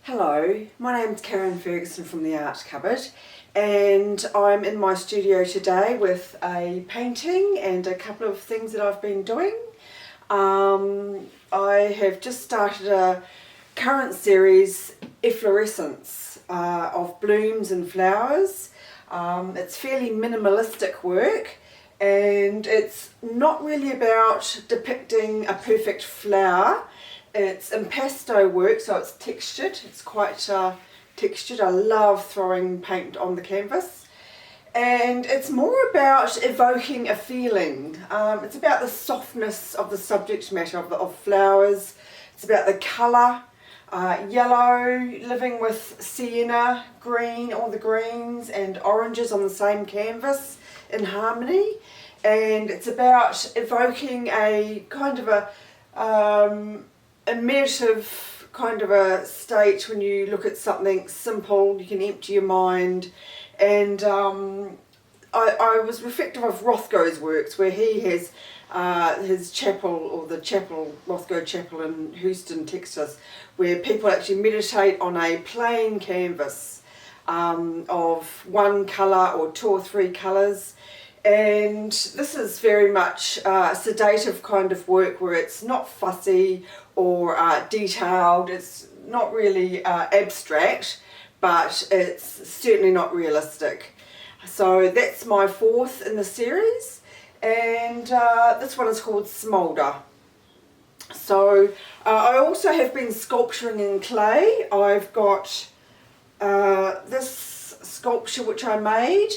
Hello, my name's Ferguson from the Art Cupboard, and I'm in my studio today with a painting and a couple of things that I've been doing. I have just started a current series, Efflorescence, of blooms and flowers. It's fairly minimalistic work, and it's not really about depicting a perfect flower. It's impasto work, so it's textured. It's quite textured. I love throwing paint on the canvas. And it's more about evoking a feeling. It's about the softness of the subject matter of flowers. It's about the colour, yellow, living with sienna, green, all the greens, and oranges on the same canvas in harmony. And it's about evoking a kind of a meditative kind of a state when you look at something simple. You can empty your mind. And I was reflective of Rothko's works, where he has his chapel, or the chapel, Rothko Chapel in Houston, Texas, where people actually meditate on a plain canvas of one colour or two or three colours. And this is very much sedative kind of work, where it's not fussy or detailed. It's not really abstract, but it's certainly not realistic. So that's my fourth in the series, and this one is called Smoulder. So I also have been sculpturing in clay. I've got this sculpture which I made,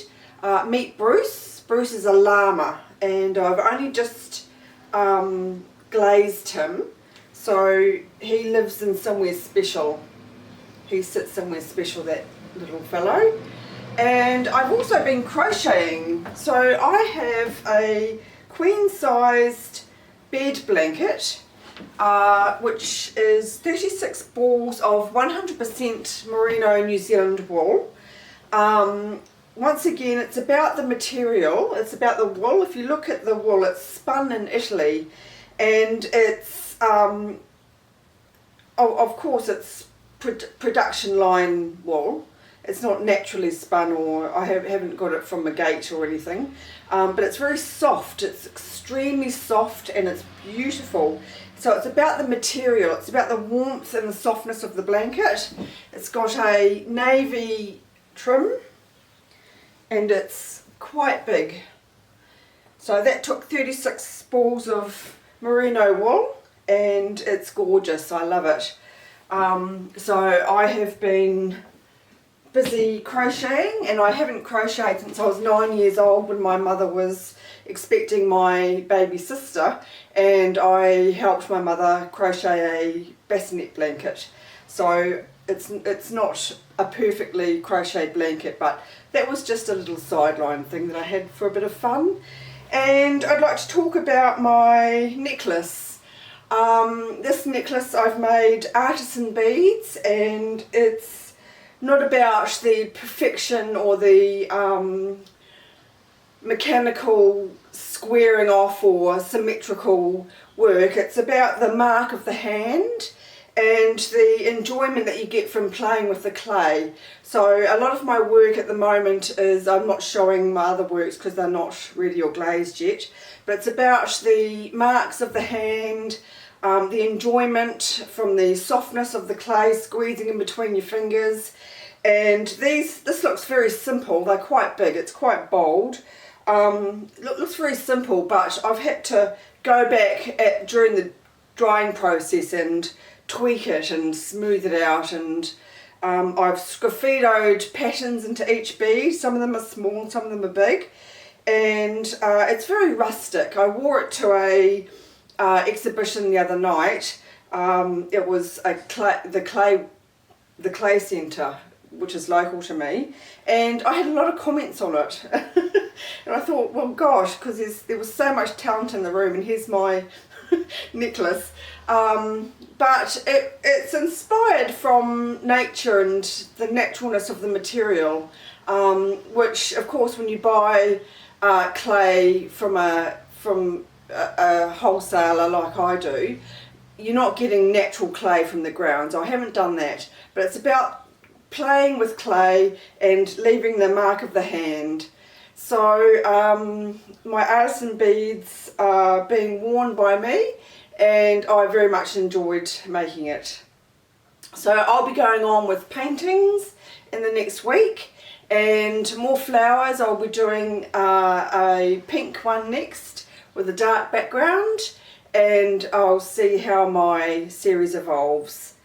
Meet Bruce. Bruce is a llama, and I've only just glazed him, so he lives in somewhere special. He sits somewhere special, that little fellow. And I've also been crocheting. So I have a queen-sized bed blanket, which is 36 balls of 100% merino New Zealand wool. Once again, it's about the material, it's about the wool. If you look at the wool, it's spun in Italy, and it's, of course, it's production line wool. It's not naturally spun, or I haven't got it from a gate or anything, but it's very soft. It's extremely soft, and it's beautiful. So it's about the material, it's about the warmth and the softness of the blanket. It's got a navy trim, and it's quite big. So that took 36 balls of merino wool, and it's gorgeous. I love it. So I have been busy crocheting, and I haven't crocheted since I was 9 years old, when my mother was expecting my baby sister, and I helped my mother crochet a bassinet blanket. So it's not a perfectly crocheted blanket, but that was just a little sideline thing that I had for a bit of fun. And I'd like to talk about my necklace. This necklace I've made artisan beads, and it's not about the perfection or the mechanical squaring off or symmetrical work. It's about the mark of the hand and the enjoyment that you get from playing with the clay. So a lot of my work at the moment is, I'm not showing my other works because they're not ready or glazed yet, but it's about the marks of the hand, the enjoyment from the softness of the clay squeezing in between your fingers. And this looks very simple. They're quite big, it's quite bold. Looks very simple, but I've had to go back during the drying process and tweak it and smooth it out, and I've sgraffitoed patterns into each bead. Some of them are small, some of them are big, and it's very rustic. I wore it to a exhibition the other night. It was the clay centre, which is local to me, and I had a lot of comments on it. And I thought, well, gosh, because there was so much talent in the room, and here's my necklace. But it's inspired from nature and the naturalness of the material, which, of course, when you buy clay from a wholesaler like I do, you're not getting natural clay from the ground. I haven't done that, but it's about playing with clay and leaving the mark of the hand. So my artisan beads are being worn by me, and I very much enjoyed making it. So I'll be going on with paintings in the next week, and more flowers. I'll be doing a pink one next with a dark background, and I'll see how my series evolves.